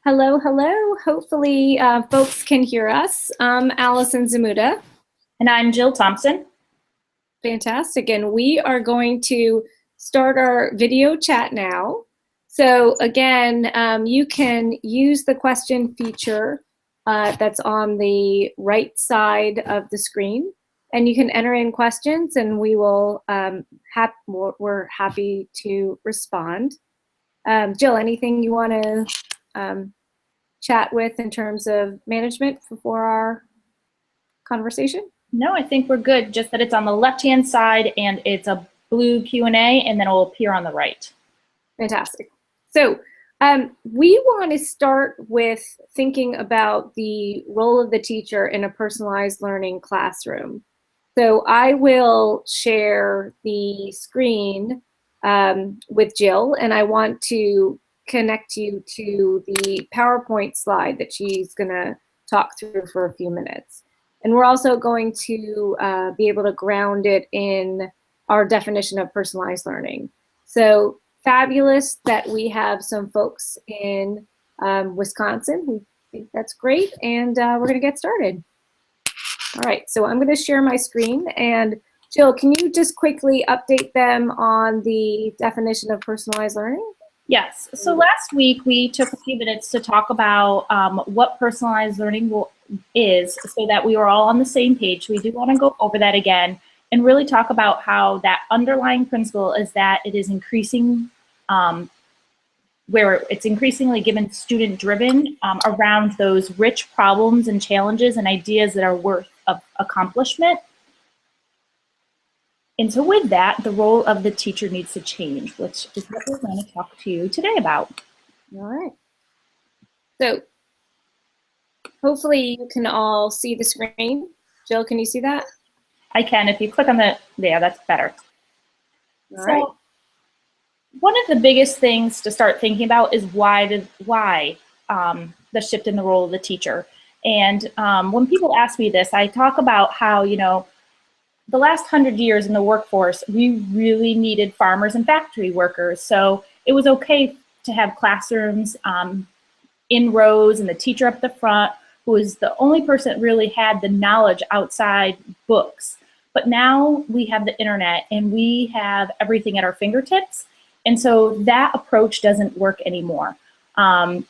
Hello, hello. Hopefully, folks can hear us. I'm Allison Zamuda. And I'm Jill Thompson. Fantastic. And we are going to start our video chat now. So again, you can use the question feature that's on the right side of the screen, and you can enter in questions, and we will we're happy to respond. Jill, anything you want to chat with in terms of management before our conversation? No, I think we're good. Just that it's on the left-hand side and it's a blue Q&A, and then it will appear on the right. Fantastic. So we want to start with thinking about the role of the teacher in a personalized learning classroom. So I will share the screen with Jill, and I want to connect you to the PowerPoint slide that she's going to talk through for a few minutes. And we're also going to be able to ground it in our definition of personalized learning. So fabulous that we have some folks in Wisconsin who think that's great, and we're going to get started. All right, so I'm going to share my screen, and Jill, can you just quickly update them on the definition of personalized learning? Yes, so last week we took a few minutes to talk about what personalized learning is so that we were all on the same page. We do want to go over that again and really talk about how that underlying principle is that it is increasing, where it's increasingly given student-driven around those rich problems and challenges and ideas that are worth of accomplishment. And so with that, the role of the teacher needs to change, which is what we're going to talk to you today about. All right. So hopefully you can all see the screen. Jill, can you see that? I can. If you click on the, yeah, that's better. All right. One of the biggest things to start thinking about is why the shift in the role of the teacher. And when people ask me this, I talk about how, the last 100 years in the workforce, we really needed farmers and factory workers. So it was okay to have classrooms in rows and the teacher up the front, who was the only person that really had the knowledge outside books. But now we have the internet and we have everything at our fingertips. And so that approach doesn't work anymore. The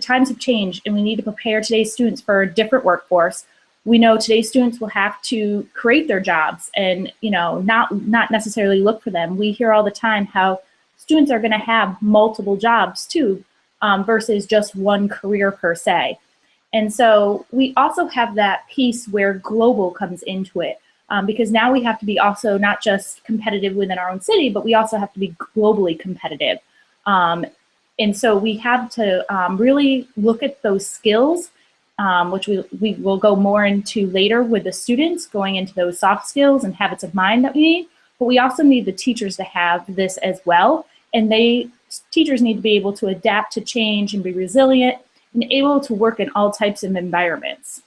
times have changed, and we need to prepare today's students for a different workforce. We know today's students will have to create their jobs and not necessarily look for them. We hear all the time how students are going to have multiple jobs too, versus just one career per se. And so we also have that piece where global comes into it, because now we have to be also not just competitive within our own city, but we also have to be globally competitive. And so we have to really look at those skills, which we will go more into later with the students, going into those soft skills and habits of mind that we need. But we also need the teachers to have this as well. And teachers need to be able to adapt to change and be resilient and able to work in all types of environments.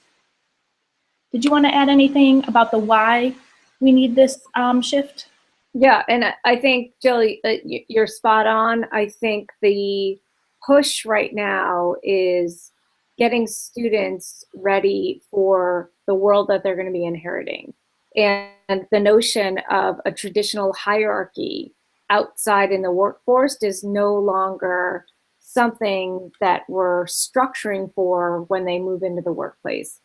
Did you want to add anything about the why we need this shift? Yeah, and I think, Jill, you're spot on. I think the push right now is getting students ready for the world that they're going to be inheriting. And the notion of a traditional hierarchy outside in the workforce is no longer something that we're structuring for when they move into the workplace.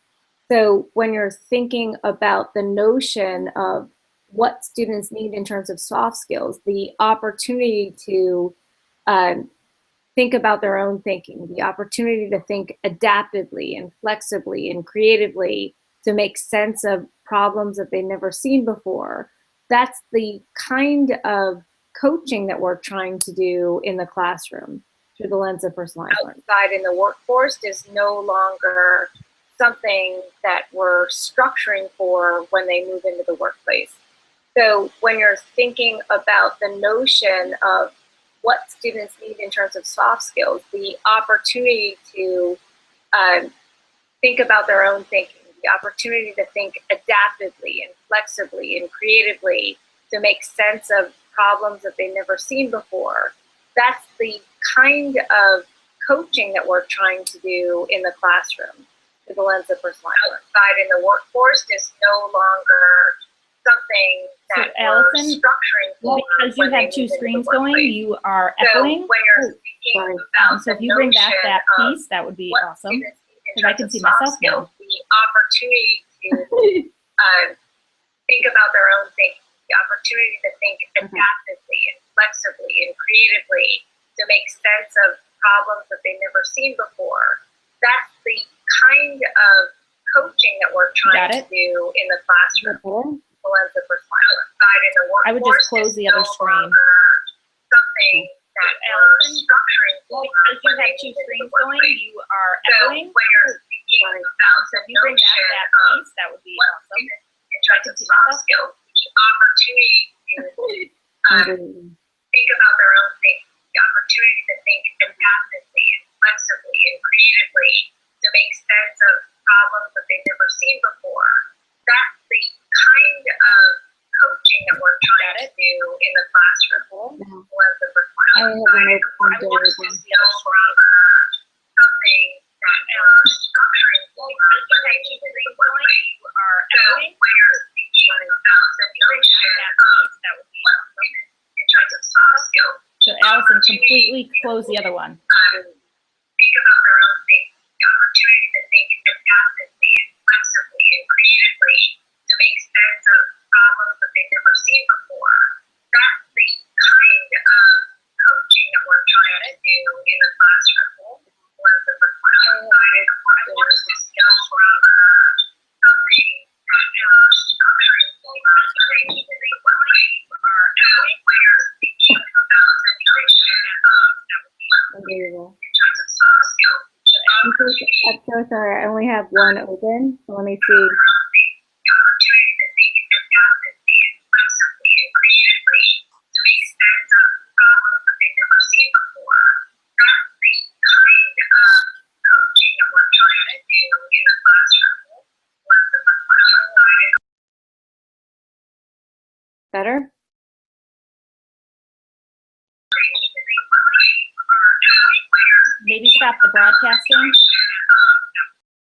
So when you're thinking about the notion of what students need in terms of soft skills, the opportunity to think about their own thinking, the opportunity to think adaptively and flexibly and creatively to make sense of problems that they've never seen before. That's the kind of coaching that we're trying to do in the classroom through the lens of personalized learning. Outside in the workforce is no longer something that we're structuring for when they move into the workplace. So when you're thinking about the notion of what students need in terms of soft skills, the opportunity to think about their own thinking, the opportunity to think adaptively and flexibly and creatively to make sense of problems that they've never seen before, that's the kind of coaching that we're trying to do in the classroom through the lens of personal outside in the workforce is no longer something that we're structuring for. Because you have two screens going, you are echoing. So when you're speaking about so if you bring back that piece, that would be awesome. Because I can see myself now. The opportunity to think about their own thinking, the opportunity to think adaptively and flexibly and creatively to make sense of problems that they've never seen before. That's the kind of coaching that we're trying to do in the classroom. The lens of personal side in the workforce. I would just close the other screen. Something that we're structuring for. Because you have two screens going, you are echoing. So if you bring back that piece, that would be awesome. I can see soft skills, the opportunity to think about their own thinking, the opportunity to think adaptively and flexibly and creatively to make sense of problems that they've never seen before. That's the kind of coaching that we're trying to do in the classroom. I would just use the other screen. Something that we're structuring for. You are echoing. So Allison, completely close the other one. Think about their own things, the opportunity to think adaptively and flexibly and creatively to make sense of problems that they've never seen before. That's the kind of coaching that we're trying to do in the classroom. Unbelievable. I'm so sorry. I only have one open. So let me see. Better? Maybe stop the broadcasting.